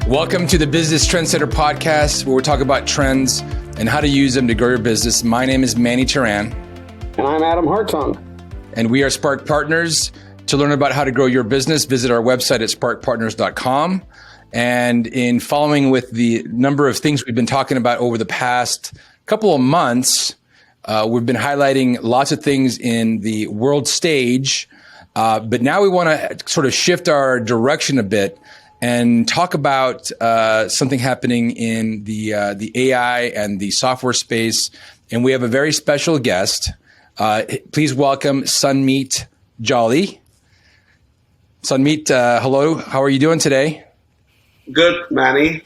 Welcome to the Business Trendsetter podcast, where we talk about trends and how to use them to grow your business. My name is Manny Turan. And I'm Adam Hartung. And we are Spark Partners. To learn about how to grow your business, visit our website at sparkpartners.com. And in following with the number of things we've been talking about over the past couple of months, we've been highlighting lots of things in the world stage. But now we want to sort of shift our direction a bit and talk about something happening in the AI and the software space. And we have a very special guest. Please welcome Sunmeet Jolly. Sunmeet, hello. How are you doing today? Good, Manny.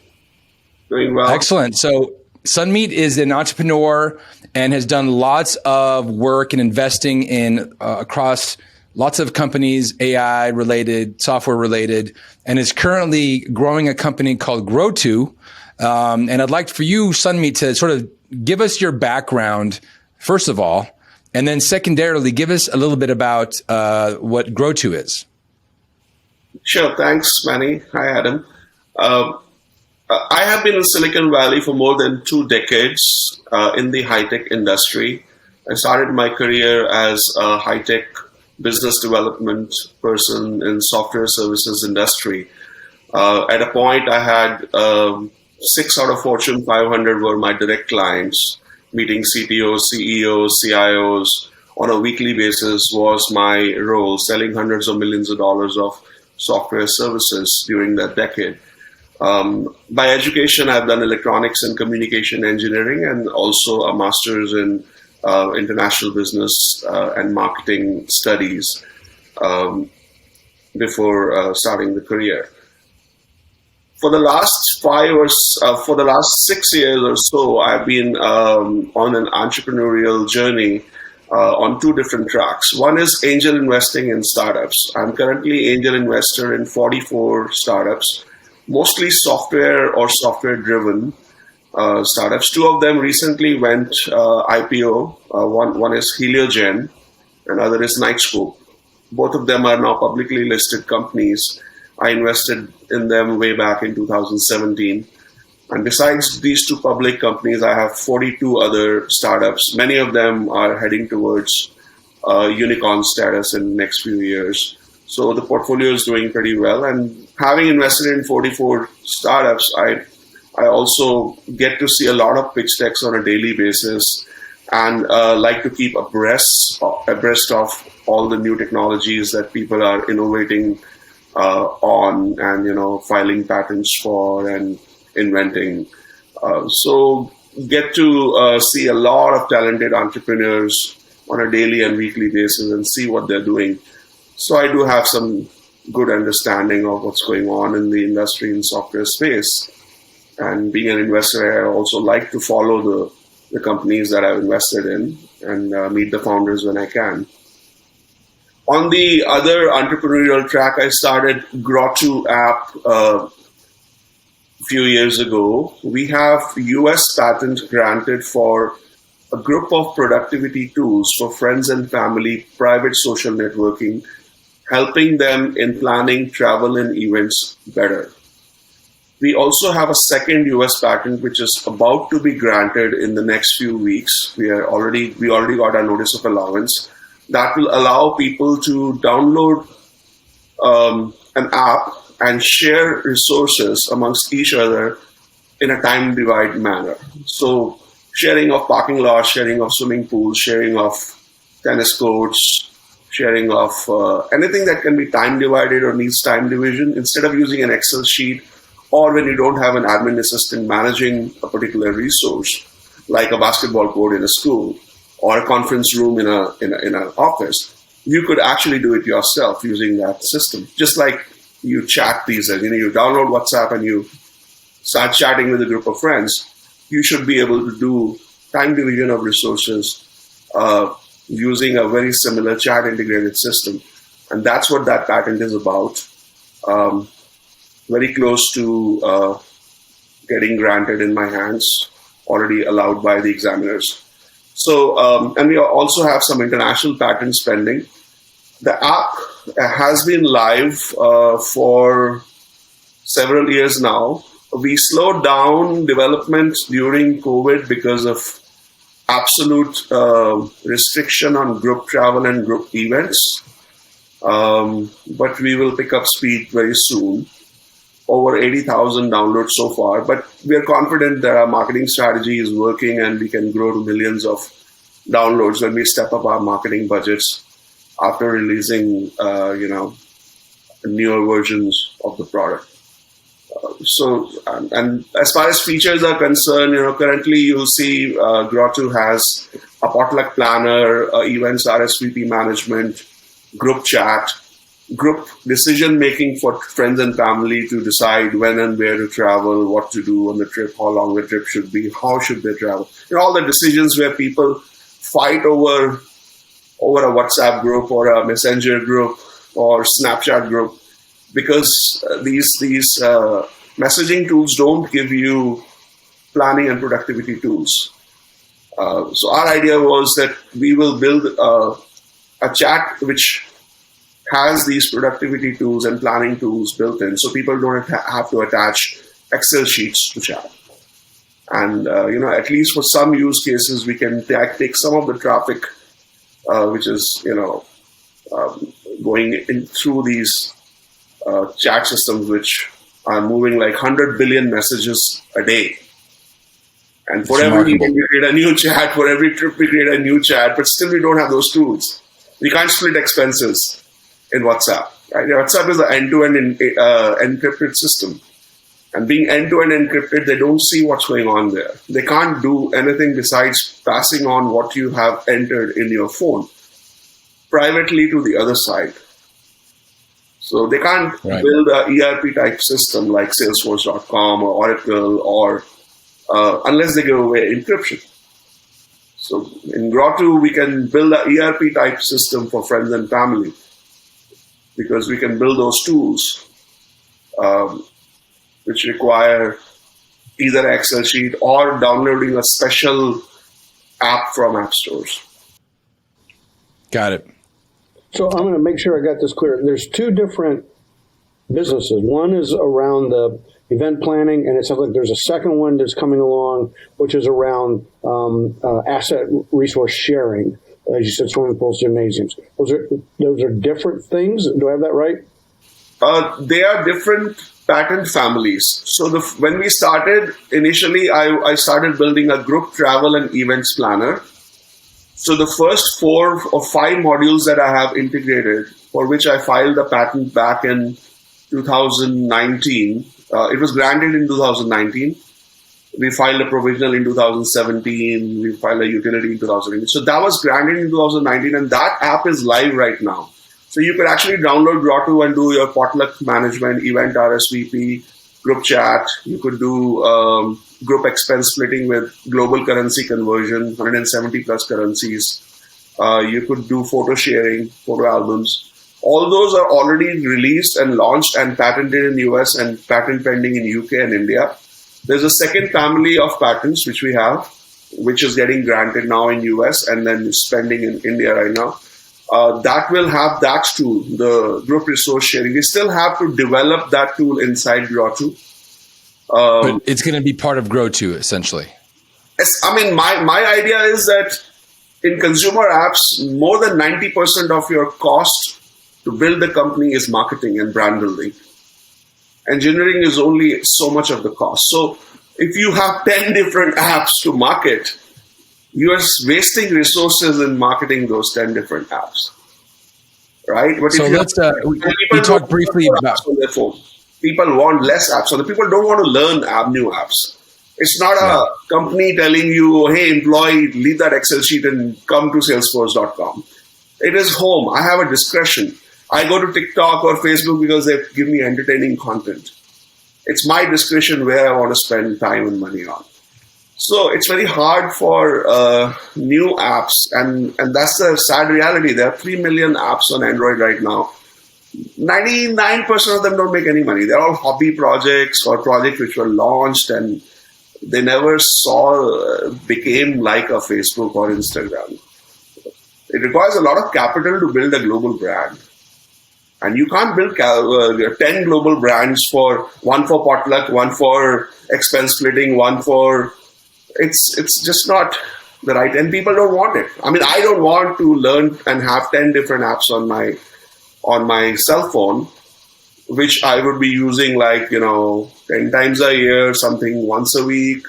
Doing well. Excellent. So Sunmeet is an entrepreneur and has done lots of work in investing in across lots of companies, AI related, software related, and is currently growing a company called Grotu. And I'd like for you, Sunmeet, to sort of give us your background, first of all, and then secondarily, give us a little bit about what Grotu is. Sure. Thanks, Manny. Hi, Adam. I have been in Silicon Valley for more than 2 decades in the high-tech industry. I started my career as a high-tech business development person in software services industry. At a point, I had 6 out of Fortune 500 were my direct clients. Meeting CTOs, CEOs, CIOs on a weekly basis was my role, selling hundreds of millions of dollars of software services during that decade. By education, I've done electronics and communication engineering and also a master's in international business and marketing studies before starting the career. For the last 6 years or so, I've been on an entrepreneurial journey on 2 different tracks. One is angel investing in startups. I'm currently angel investor in 44 startups, mostly software or software-driven startups. 2 of them recently went IPO. One is Heliogen, and other is Nightscope. Both of them are now publicly listed companies. I invested in them way back in 2017. And besides these 2 public companies, I have 42 other startups. Many of them are heading towards unicorn status in the next few years. So the portfolio is doing pretty well. And having invested in 44 startups, I also get to see a lot of pitch decks on a daily basis and like to keep abreast of all the new technologies that people are innovating on and, filing patents for and inventing. So get to see a lot of talented entrepreneurs on a daily and weekly basis and see what they're doing. So I do have some good understanding of what's going on in the industry and software space. And being an investor, I also like to follow the companies that I've invested in and meet the founders when I can. On the other entrepreneurial track, I started Grotu app a few years ago. We have US patent granted for a group of productivity tools for friends and family, private social networking, helping them in planning travel and events better. We also have a second US patent, which is about to be granted in the next few weeks. We already got a notice of allowance that will allow people to download an app and share resources amongst each other in a time divide manner. So sharing of parking lots, sharing of swimming pools, sharing of tennis courts, sharing of anything that can be time divided or needs time division, instead of using an Excel sheet, or when you don't have an admin assistant managing a particular resource, like a basketball court in a school or a conference room in an office, you could actually do it yourself using that system. Just like you chat these days, you download WhatsApp and you start chatting with a group of friends, you should be able to do time division of resources using a very similar chat integrated system. And that's what that patent is about. Very close to getting granted in my hands, already allowed by the examiners. So, and we also have some international patents pending. The app has been live for several years now. we slowed down development during COVID because of absolute restriction on group travel and group events. But we will pick up speed very soon. Over 80,000 downloads so far, but we are confident that our marketing strategy is working and we can grow to millions of downloads when we step up our marketing budgets after releasing, newer versions of the product. And as far as features are concerned, currently you'll see Grotu has a potluck planner, events RSVP management, group chat, group decision making for friends and family to decide when and where to travel, what to do on the trip, how long the trip should be, how should they travel. All the decisions where people fight over a WhatsApp group or a Messenger group or Snapchat group, because these messaging tools don't give you planning and productivity tools. So our idea was that we will build a chat which has these productivity tools and planning tools built in, so people don't have to attach Excel sheets to chat. And at least for some use cases, we can take some of the traffic, which is going in through these chat systems, which are moving like 100 billion messages a day. And for every meeting we create a new chat, for every trip we create a new chat, but still we don't have those tools. We can't split expenses in WhatsApp. Right? WhatsApp is an end-to-end encrypted system. And being end-to-end encrypted, they don't see what's going on there. They can't do anything besides passing on what you have entered in your phone privately to the other side. So they can't build a ERP type system like Salesforce.com or Oracle or unless they give away encryption. So in Grotu, we can build a ERP type system for friends and family, because we can build those tools which require either Excel sheet or downloading a special app from app stores. Got it. So I'm going to make sure I got this clear. There's two different businesses. One is around the event planning, and it sounds like there's a second one that's coming along, which is around asset resource sharing. As you said, swimming pools, gymnasiums. Those are different things. Do I have that right? They are different patent families. So when we started, initially I started building a group travel and events planner. So the first 4 or 5 modules that I have integrated, for which I filed a patent back in 2019, it was granted in 2019. We filed a provisional in 2017. We filed a utility in 2018. So that was granted in 2019, and that app is live right now. So you could actually download Grotu and do your potluck management, event RSVP, group chat. You could do group expense splitting with global currency conversion, 170 plus currencies. You could do photo sharing, photo albums. All those are already released and launched and patented in US and patent pending in UK and India. There's a second family of patents which we have, which is getting granted now in US and then pending in India right now. That will have that tool, the group resource sharing. We still have to develop that tool inside Grotu. But it's going to be part of Grotu, essentially. I mean, my idea is that in consumer apps, more than 90% of your cost to build a company is marketing and brand building. Engineering is only so much of the cost. So if you have 10 different apps to market, you are wasting resources in marketing those 10 different apps, right? But so let's we talk briefly about on their phone. People want less apps. So the people don't want to learn new apps. It's not a company telling you, hey, employee, leave that Excel sheet and come to Salesforce.com. It is home. I have a discretion. I go to TikTok or Facebook because they give me entertaining content. It's my discretion where I want to spend time and money on. So it's very hard for new apps, and that's the sad reality. There are 3 million apps on Android right now. 99% of them don't make any money. They're all hobby projects or projects which were launched and they never became like a Facebook or Instagram. It requires a lot of capital to build a global brand. And you can't build 10 global brands one for potluck, one for expense splitting, one for, it's just not the right, and people don't want it. I mean, I don't want to learn and have 10 different apps on my cell phone, which I would be using 10 times a year, something once a week.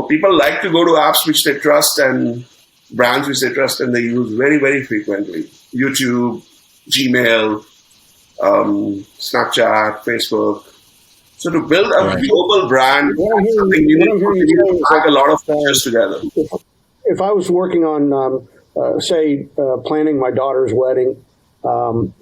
People like to go to apps which they trust and brands which they trust and they use very, very frequently. YouTube, Gmail, Snapchat, Facebook. So to build a global brand, that's something you need to pack a lot of features together. If I was working on, planning my daughter's wedding,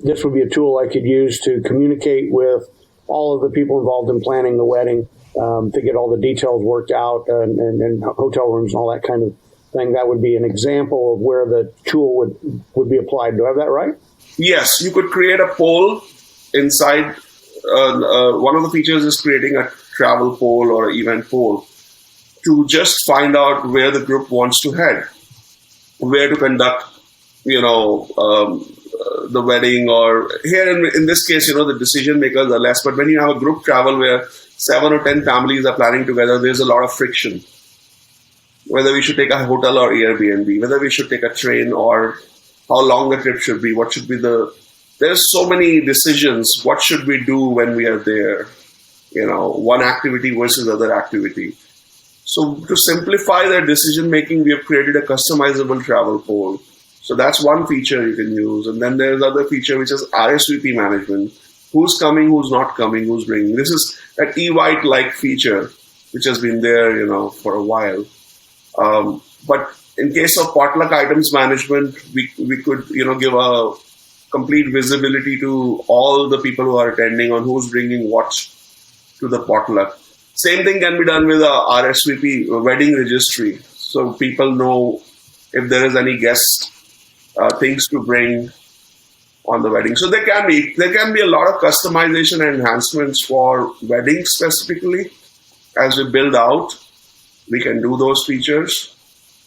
this would be a tool I could use to communicate with all of the people involved in planning the wedding, to get all the details worked out and hotel rooms and all that kind of thing. That would be an example of where the tool would be applied. Do I have that right? Yes, you could create a poll inside. One of the features is creating a travel poll or event poll to just find out where the group wants to head, where to conduct, the wedding, or here in this case, the decision makers are less. But when you have a group travel where 7 or 10 families are planning together, there's a lot of friction. Whether we should take a hotel or Airbnb, whether we should take a train, or how long the trip should be, what should be there's so many decisions. What should we do when we are there? One activity versus other activity. So to simplify their decision making, we have created a customizable travel poll. So that's one feature you can use. And then there's other feature which is RSVP management. Who's coming, who's not coming, who's bringing. This is a T-White-like feature which has been there, for a while. But in case of potluck items management, we could, give a complete visibility to all the people who are attending on who's bringing what to the potluck. Same thing can be done with a RSVP, a wedding registry, so people know if there is any guest things to bring on the wedding. So there can be a lot of customization and enhancements for weddings specifically. As we build out, we can do those features.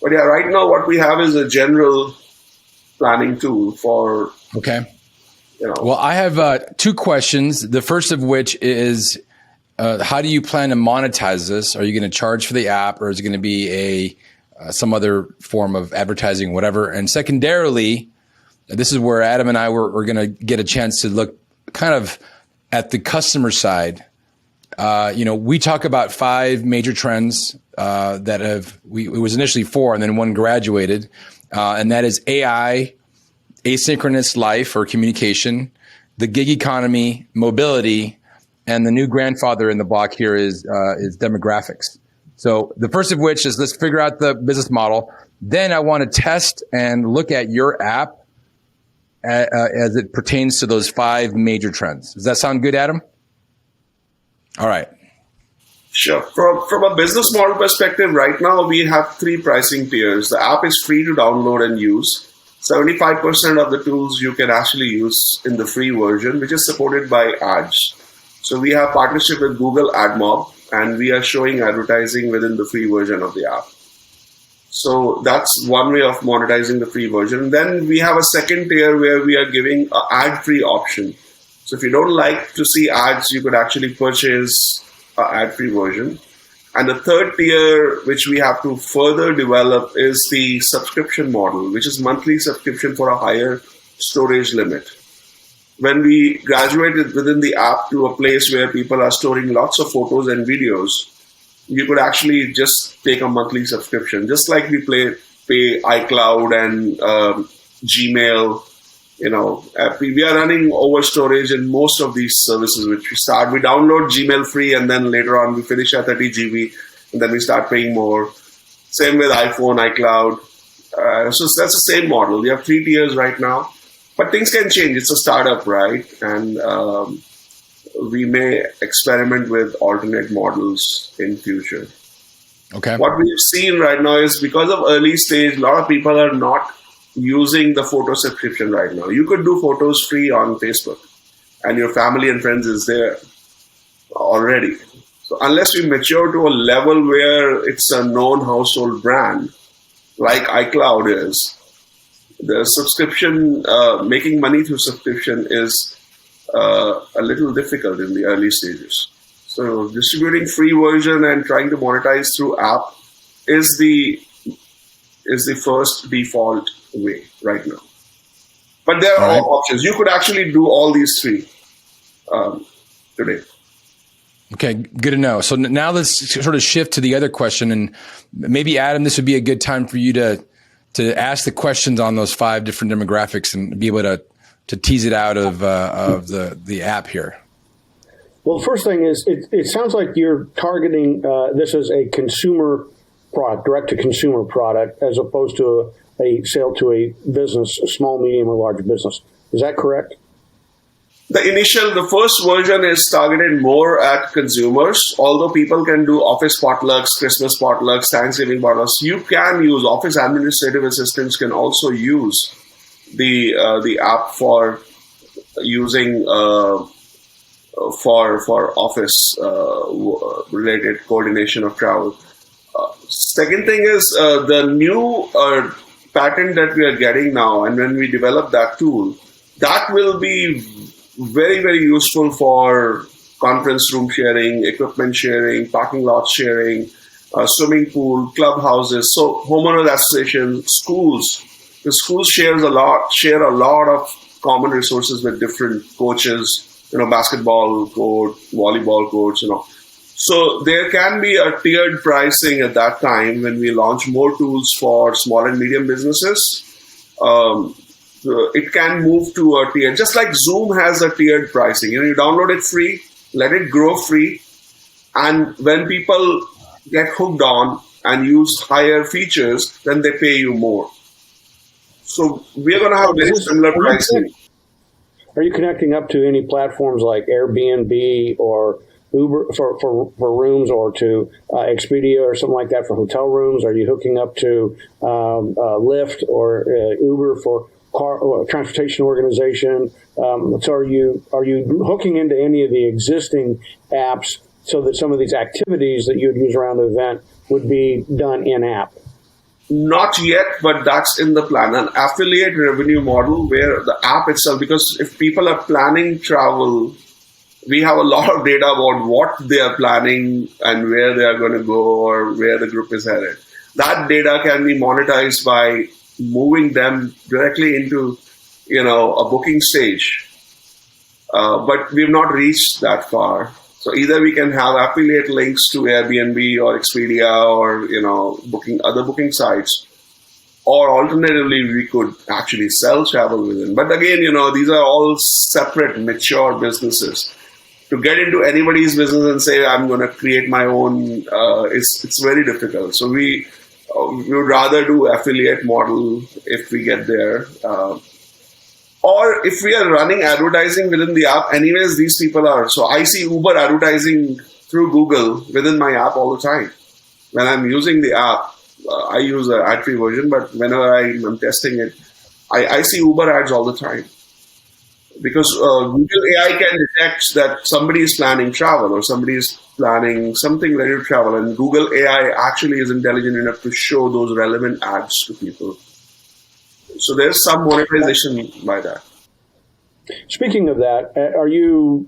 But yeah, right now what we have is a general planning tool for. Okay. Well, I have 2 questions. The first of which is, how do you plan to monetize this? Are you going to charge for the app, or is it going to be some other form of advertising, whatever? And secondarily, this is where Adam and I were going to get a chance to look kind of at the customer side. We talk about 5 major trends that it was initially 4 and then 1 graduated, and that is AI, asynchronous life or communication, the gig economy, mobility, and the new grandfather in the block here is demographics. So the first of which is, let's figure out the business model. Then I want to test and look at your app as it pertains to those 5 major trends. Does that sound good, Adam? All right. Sure. From a business model perspective, right now we have 3 pricing tiers. The app is free to download and use. 75% of the tools you can actually use in the free version, which is supported by ads. So we have partnership with Google AdMob, and we are showing advertising within the free version of the app. So that's one way of monetizing the free version. Then we have a second tier where we are giving an ad-free option. So if you don't like to see ads, you could actually purchase an ad-free version. And the third tier, which we have to further develop, is the subscription model, which is monthly subscription for a higher storage limit. When we graduated within the app to a place where people are storing lots of photos and videos, you could actually just take a monthly subscription, just like we pay iCloud and Gmail. We are running over storage in most of these services, which we download Gmail free, and then later on we finish at 30 GB, and then we start paying more. Same with iPhone, iCloud. So that's the same model. We have 3 tiers right now, but things can change. It's a startup, right? And we may experiment with alternate models in future. Okay. What we've seen right now is, because of early stage, a lot of people are not using the photo subscription right now. You could do photos free on Facebook, and your family and friends is there already. So unless we mature to a level where it's a known household brand, like iCloud is, the subscription, making money through subscription is a little difficult in the early stages. So distributing free version and trying to monetize through app is the first default way right now. But there are all options. You could actually do all these three today. Okay, good to know. So now let's sort of shift to the other question, and maybe Adam, this would be a good time for you to ask the questions on those 5 different demographics and be able to tease it out of the app here. Well, the first thing is, it sounds like you're targeting this as a consumer product, direct-to-consumer product, as opposed to a sale to a business, a small, medium, or large business. Is that correct? The first version is targeted more at consumers, although people can do office potlucks, Christmas potlucks, Thanksgiving potlucks. You can use office administrative assistants can also use the app for using for office related coordination of travel. Second thing is the new patent that we are getting now, and when we develop that tool, that will be very, very useful for conference room sharing, equipment sharing, parking lot sharing, swimming pool, clubhouses, so homeowners association, schools. The schools share a lot of common resources with different coaches, basketball court, volleyball courts, So there can be a tiered pricing at that time when we launch more tools for small and medium businesses. It can move to a tier, just like Zoom has a tiered pricing. You download it free, let it grow free, and when people get hooked on and use higher features, then they pay you more. So we are going to have very similar pricing. Are you connecting up to any platforms like Airbnb or Uber for rooms, or to Expedia or something like that for hotel rooms? Are you hooking up to Lyft or Uber for transportation organization? So are you hooking into any of the existing apps so that some of these activities that you would use around the event would be done in app? Not yet, but that's in the plan. An affiliate revenue model where the app itself, because if people are planning travel, we have a lot of data about what they are planning and where they are going to go or where the group is headed. That data can be monetized by moving them directly into, a booking stage. But we've not reached that far. So either we can have affiliate links to Airbnb or Expedia or, other booking sites, or alternatively, we could actually sell travel within. But again, these are all separate, mature businesses. To get into anybody's business and say, I'm going to create my own, it's very difficult. So we would rather do affiliate model if we get there. Or if we are running advertising within the app, anyways, these people are. So I see Uber advertising through Google within my app all the time. When I'm using the app, I use an ad-free version, but whenever I'm testing it, I see Uber ads all the time. Because Google AI can detect that somebody is planning travel or somebody is planning something related to travel, and Google AI actually is intelligent enough to show those relevant ads to people. So there's some monetization by that. Speaking of that, are you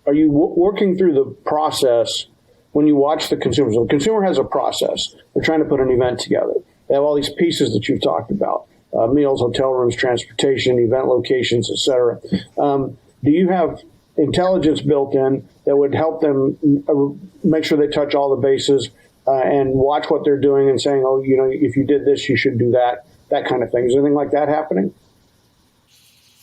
working through the process when you watch the consumer? So the consumer has a process. They're trying to put an event together. They have all these pieces that you've talked about. Meals, hotel rooms, transportation, event locations, etc. Do you have intelligence built in that would help them make sure they touch all the bases and watch what they're doing and saying, oh, if you did this, you should do that kind of thing? Is anything like that happening?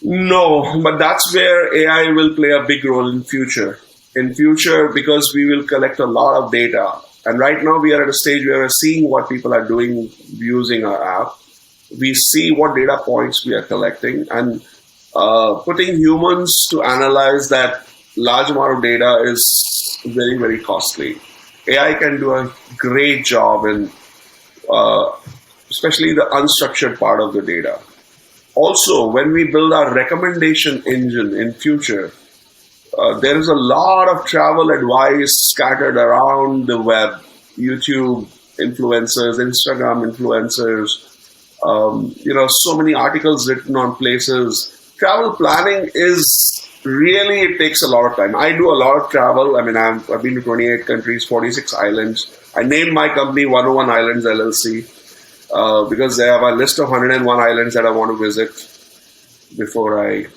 No, but that's where AI will play a big role in future. Because we will collect a lot of data. And right now we are at a stage where we're seeing what people are doing using our app. We see what data points we are collecting, and putting humans to analyze that large amount of data is very, very costly. AI can do a great job in especially the unstructured part of the data. Also, when we build our recommendation engine in future, there is a lot of travel advice scattered around the web, YouTube influencers, Instagram influencers, So many articles written on places. Travel planning is really, it takes a lot of time. I do a lot of travel. I mean, I've been to 28 countries, 46 islands. I named my company 101 Islands LLC because they have a list of 101 islands that I want to visit before I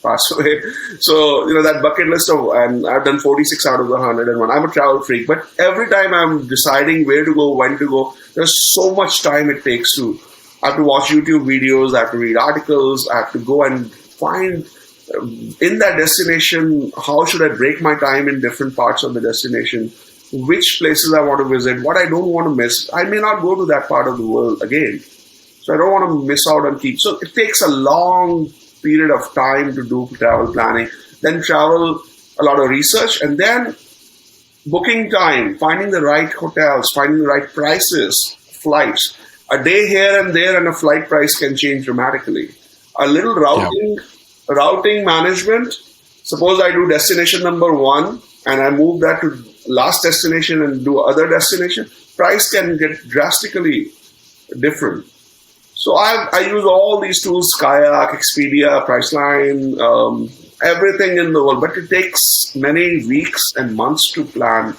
pass away. So, that bucket list and I've done 46 out of the 101. I'm a travel freak, but every time I'm deciding where to go, when to go, there's so much time it takes to. I have to watch YouTube videos, I have to read articles, I have to go and find in that destination, how should I break my time in different parts of the destination, which places I want to visit, what I don't want to miss. I may not go to that part of the world again. So I don't want to miss out on keep. So it takes a long period of time to do travel planning, then travel, a lot of research, and then booking time, finding the right hotels, finding the right prices, flights. A day here and there and a flight price can change dramatically. A little routing management. Suppose I do destination number 1 and I move that to last destination and do other destination. Price can get drastically different. So I use all these tools, Kayak, Expedia, Priceline, everything in the world. But it takes many weeks and months to plan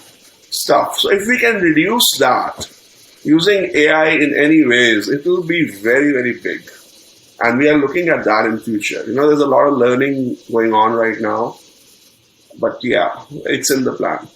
stuff. So if we can reduce that using AI in any ways, it will be very, very big. And we are looking at that in future. There's a lot of learning going on right now. But yeah, it's in the plan.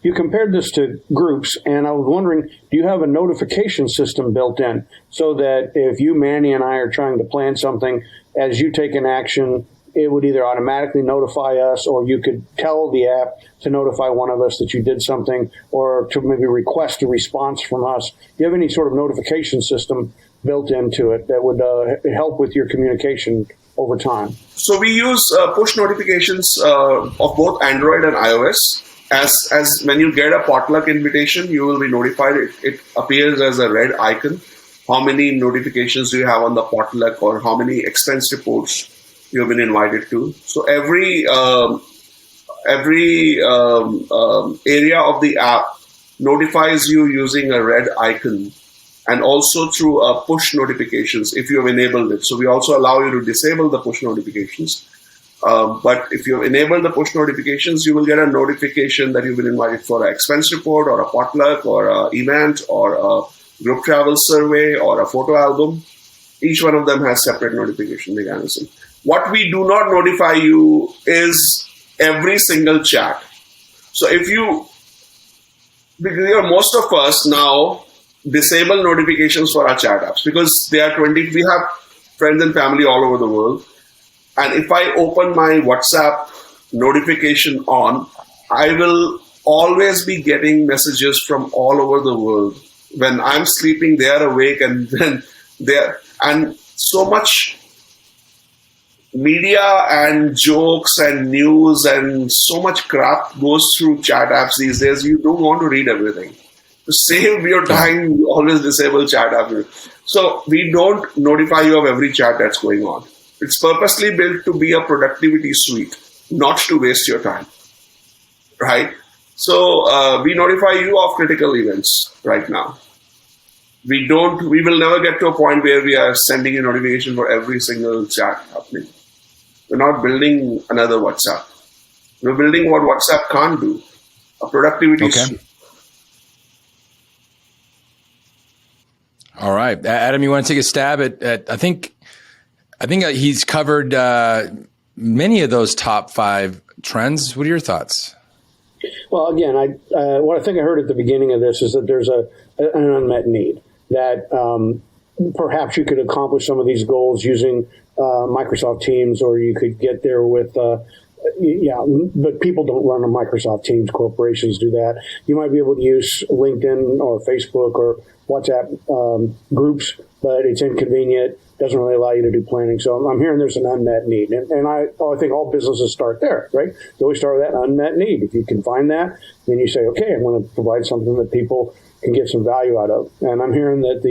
You compared this to groups, and I was wondering, do you have a notification system built in so that if you, Manny, and I are trying to plan something, as you take an action, it would either automatically notify us, or you could tell the app to notify one of us that you did something, or to maybe request a response from us? Do you have any sort of notification system built into it that would help with your communication over time? So we use push notifications of both Android and iOS. As when you get a potluck invitation, you will be notified. It appears as a red icon. How many notifications do you have on the potluck, or how many expense reports you have been invited to? So every area of the app notifies you using a red icon, and also through push notifications if you have enabled it. So we also allow you to disable the push notifications. But if you enable the push notifications, you will get a notification that you've been invited for an expense report, or a potluck, or an event, or a group travel survey, or a photo album. Each one of them has separate notification mechanism. What we do not notify you is every single chat. So because most of us now disable notifications for our chat apps, because we have friends and family all over the world. And if I open my WhatsApp notification on, I will always be getting messages from all over the world. When I'm sleeping, they are awake, and then and so much media and jokes and news and so much crap goes through chat apps these days. You don't want to read everything. To save your time, you always disable chat apps. So we don't notify you of every chat that's going on. It's purposely built to be a productivity suite, not to waste your time, right? So we notify you of critical events right now. We will never get to a point where we are sending a notification for every single chat happening. We're not building another WhatsApp. We're building what WhatsApp can't do, a productivity suite. All right. Adam, you want to take a stab at I think he's covered many of those top 5 trends. What are your thoughts? Well, again, what I think I heard at the beginning of this is that there's an unmet need, that perhaps you could accomplish some of these goals using Microsoft Teams, or you could get there with, but people don't run on Microsoft Teams. Corporations do that. You might be able to use LinkedIn or Facebook or WhatsApp groups, but it's inconvenient. Doesn't really allow you to do planning. So I'm hearing there's an unmet need. And I think all businesses start there, right? They always start with that unmet need. If you can find that, then you say, okay, I'm going to provide something that people can get some value out of. And I'm hearing that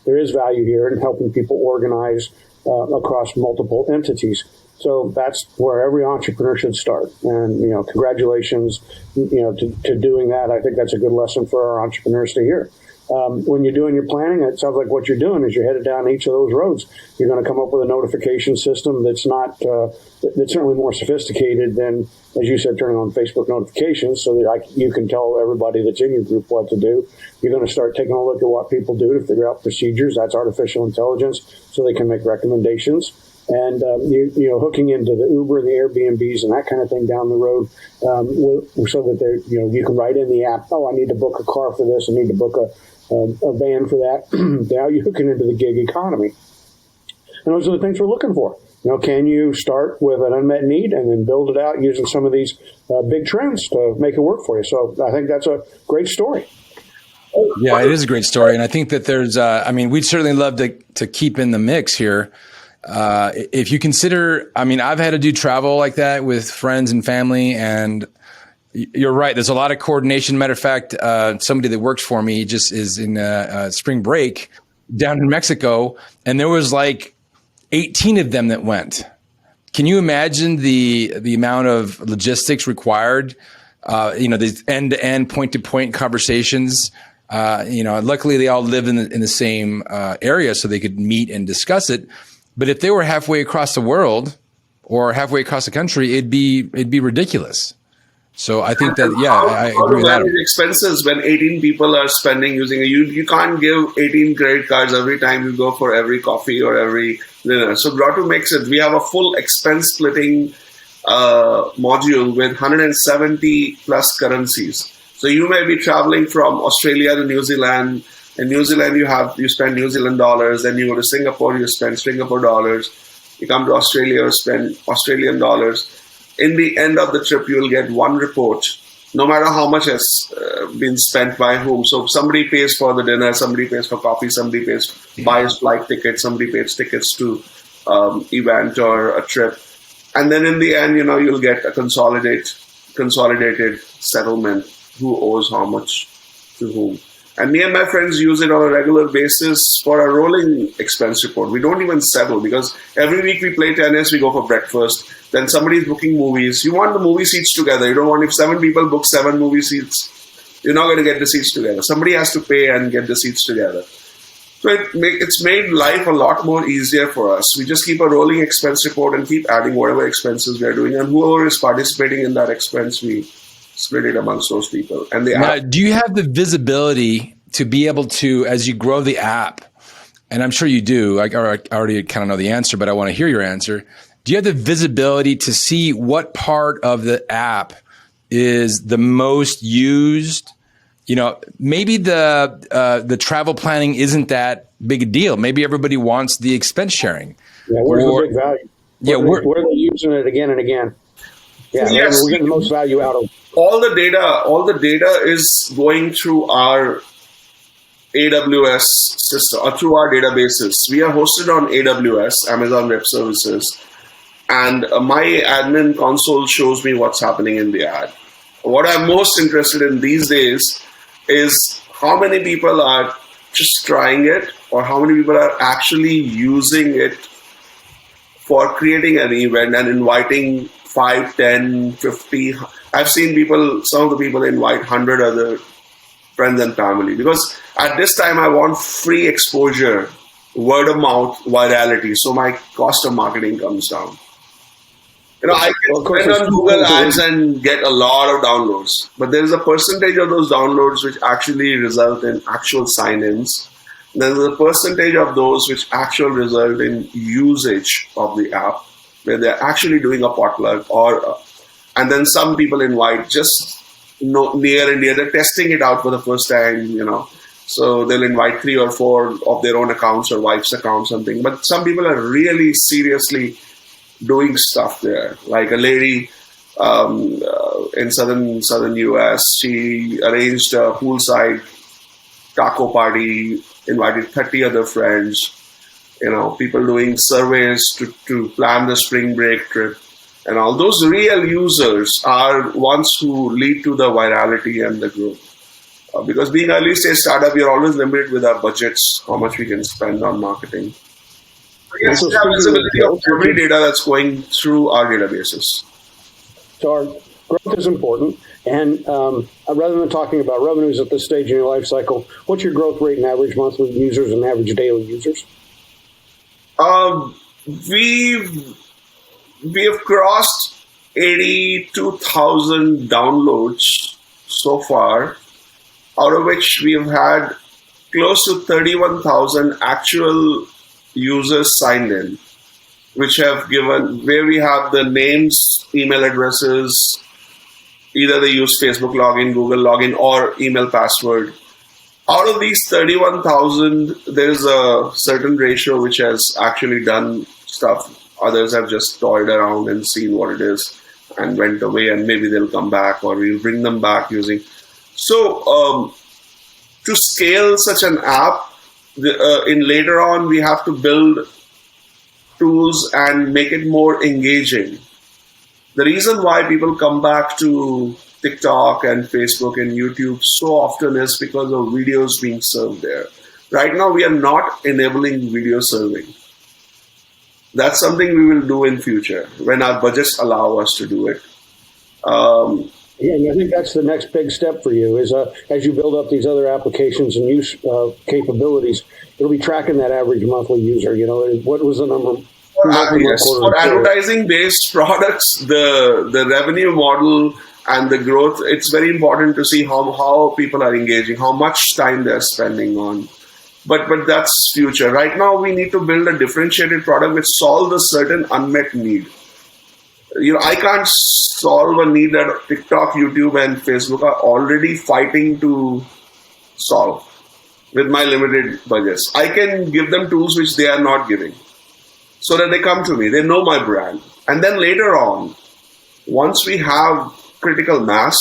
there is value here in helping people organize across multiple entities. So that's where every entrepreneur should start. And, congratulations, to doing that. I think that's a good lesson for our entrepreneurs to hear. when you're doing your planning, it sounds like what you're doing is you're headed down each of those roads. You're going to come up with a notification system that's not that's certainly more sophisticated than, as you said, turning on Facebook notifications so that you can tell everybody that's in your group what to do. You're going to start taking a look at what people do to figure out procedures. That's artificial intelligence, so they can make recommendations. And you know, hooking into the Uber and the Airbnbs and that kind of thing down the road, so that they're, you know, you can write in the app, oh, I need to book a car for this, I need to book a van for that. Now you're hooking into the gig economy, and those are the things we're looking for. You know, can you start with an unmet need and then build it out using some of these big trends to make it work for you? So I think that's a great story. Yeah, it is a great story, and I think that there's, I mean, we'd certainly love to keep in the mix here. If you consider, I mean, I've had to do travel like that with friends and family, and you're right. There's a lot of coordination. Matter of fact, somebody that works for me just is in spring break down in Mexico, and there was like 18 of them that went. Can you imagine the amount of logistics required? You know, these end-to-end, point-to-point conversations. You know, luckily they all live in the same area, so they could meet and discuss it. But if they were halfway across the world or halfway across the country, it'd be ridiculous. So I think that, yeah, I agree with that. Expenses when 18 people are spending using you can't give 18 credit cards every time you go for every coffee or every dinner. So Grotu makes it. We have a full expense splitting module with 170 plus currencies. So you may be traveling from Australia to New Zealand. In New Zealand, you spend New Zealand dollars. Then you go to Singapore, you spend Singapore dollars. You come to Australia, you spend Australian dollars. In the end of the trip, you will get one report, no matter how much has been spent by whom. So somebody pays for the dinner, somebody pays for coffee, somebody buys flight tickets, somebody pays tickets to event or a trip. And then in the end, you know, you'll get a consolidated settlement, who owes how much to whom. And me and my friends use it on a regular basis for a rolling expense report. We don't even settle because every week we play tennis, we go for breakfast. Then somebody's booking movies. You want the movie seats together. You don't want, if 7 people book 7 movie seats, you're not going to get the seats together. Somebody has to pay and get the seats together. So it's made life a lot more easier for us. We just keep a rolling expense report and keep adding whatever expenses we are doing. And whoever is participating in that expense, we split it amongst those people. And now, do you have the visibility to be able to, as you grow the app, and I'm sure you do, I already kind of know the answer, but I want to hear your answer. Do you have the visibility to see what part of the app is the most used? You know, maybe the travel planning isn't that big a deal. Maybe everybody wants the expense sharing. Yeah, where's the big value? Where are they using it again and again? Yeah, yes. We're getting the most value out of it. All the data is going through our AWS system or through our databases. We are hosted on AWS, Amazon Web Services, and my admin console shows me what's happening in the ad. What I'm most interested in these days is how many people are just trying it or how many people are actually using it for creating an event and inviting 5, 10, 50. I've seen some of the people invite 100 other friends and family, because at this time I want free exposure, word of mouth, virality, so my cost of marketing comes down. You know, I can spend on Google Ads and get a lot of downloads, but there is a percentage of those downloads which actually result in actual sign-ins. There's a percentage of those which actually result in usage of the app, where they're actually doing a potluck and then some people invite just near and near. They're testing it out for the first time, you know. So they'll invite 3 or 4 of their own accounts or wife's account, something. But some people are really seriously doing stuff there. Like a lady in southern US, she arranged a poolside taco party, invited 30 other friends. You know, people doing surveys to plan the spring break trip. And all those real users are ones who lead to the virality and the growth. Because being early stage startup, you're always limited with our budgets, how much we can spend on marketing. Yes, we have visibility of every data that's going through our databases. So growth is important. And rather than talking about revenues at this stage in your life cycle, what's your growth rate in average monthly users and average daily users? We have crossed 82,000 downloads so far, out of which we have had close to 31,000 actual users signed in, which have given, where we have the names, email addresses, either they use Facebook login, Google login, or email password. Out of these 31,000, there's a certain ratio which has actually done stuff. Others have just toyed around and seen what it is and went away, and maybe they'll come back or we'll bring them back using. So to scale such an app, in later on, we have to build tools and make it more engaging. The reason why people come back to TikTok and Facebook and YouTube so often is because of videos being served there. Right now, we are not enabling video serving. That's something we will do in future when our budgets allow us to do it. Yeah, and I think that's the next big step for you is as you build up these other applications and use capabilities, it'll be tracking that average monthly user. You know, what was the number? For advertising-based products, the revenue model and the growth, it's very important to see how people are engaging, how much time they're spending on. But that's future. Right now, we need to build a differentiated product which solves a certain unmet need. You know, I can't solve a need that TikTok, YouTube, and Facebook are already fighting to solve with my limited budgets. I can give them tools which they are not giving, so that they come to me. They know my brand. And then later on, once we have critical mass,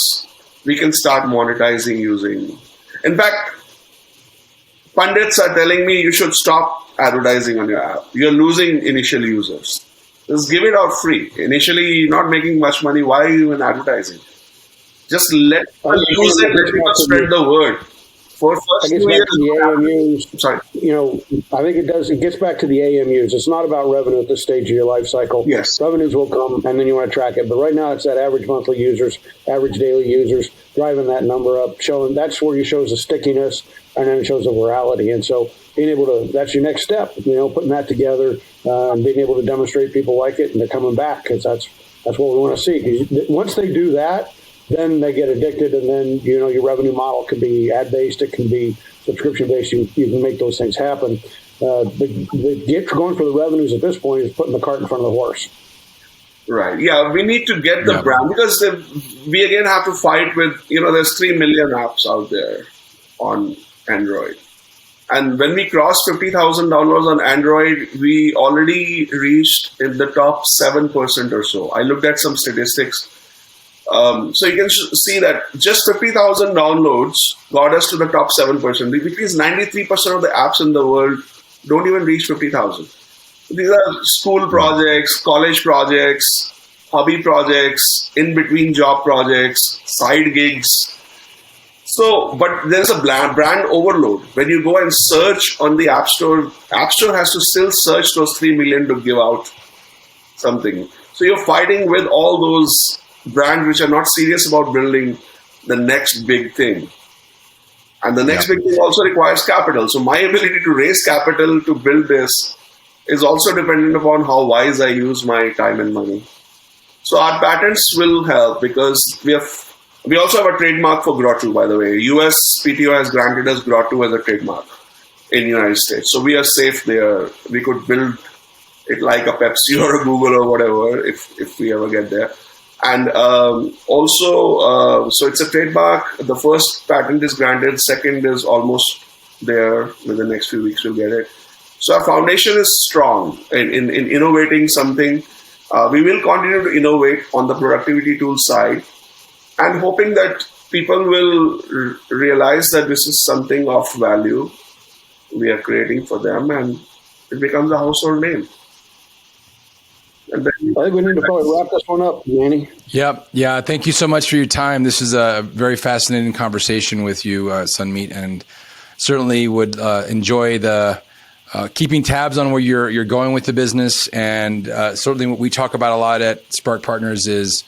we can start monetizing using. In fact, pundits are telling me you should stop advertising on your app. You're losing initial users. Just give it out free. Initially, you're not making much money. Why are you even advertising? Just let people use it, let people spread the word. For first 2 years, sorry. You know, I think it gets back to the AMUs. It's not about revenue at this stage of your life cycle. Yes. Revenues will come, and then you want to track it. But right now, it's that average monthly users, average daily users, driving that number up, showing that's where you shows the stickiness, and then it shows the virality. And so being able to, that's your next step, you know, putting that together, being able to demonstrate people like it, and they're coming back, because that's what we want to see. 'Cause once they do that, then they get addicted, and then, you know, your revenue model can be ad-based, it can be subscription-based, you can make those things happen. Going for the revenues at this point is putting the cart in front of the horse. Right. Yeah, we need to get the brand, because we again have to fight with, you know, there's 3 million apps out there on Android. And when we crossed 50,000 downloads on Android, we already reached in the top 7% or so. I looked at some statistics. So you can see that just 50,000 downloads got us to the top 7%, which means 93% of the apps in the world don't even reach 50,000. These are school projects, college projects, hobby projects, in-between job projects, side gigs. So, but there's a brand overload. When you go and search on the App Store has to still search those 3 million to give out something. So you're fighting with all those brands which are not serious about building the next big thing. And the next big thing also requires capital. So my ability to raise capital to build this is also dependent upon how wise I use my time and money. So our patents will help, because we also have a trademark for Grotu, by the way. US PTO has granted us Grotu as a trademark in the United States. So we are safe there. We could build it like a Pepsi or a Google or whatever if we ever get there. And so it's a trademark. The first patent is granted. Second is almost there. Within the next few weeks, we'll get it. So our foundation is strong in innovating something. We will continue to innovate on the productivity tool side, and hoping that people will realize that this is something of value we are creating for them, and it becomes a household name. And then, I think we need to probably wrap this one up, Manny. Yep. Yeah. Thank you so much for your time. This is a very fascinating conversation with you, Sunmeet, and certainly would enjoy the keeping tabs on where you're going with the business. And certainly what we talk about a lot at Spark Partners is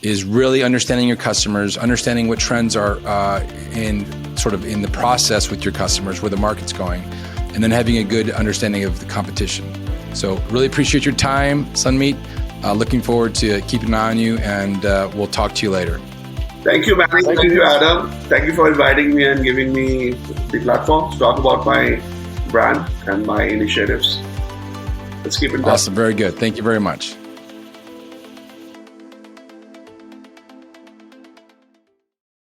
is really understanding your customers, understanding what trends are in the process with your customers, where the market's going, and then having a good understanding of the competition. So really appreciate your time, Sunmeet. Looking forward to keeping an eye on you, and we'll talk to you later. Thank you, Manny. Thank you, Adam. Thank you for inviting me and giving me the platform to talk about my brand and my initiatives. Let's keep in touch. Awesome. Very good. Thank you very much.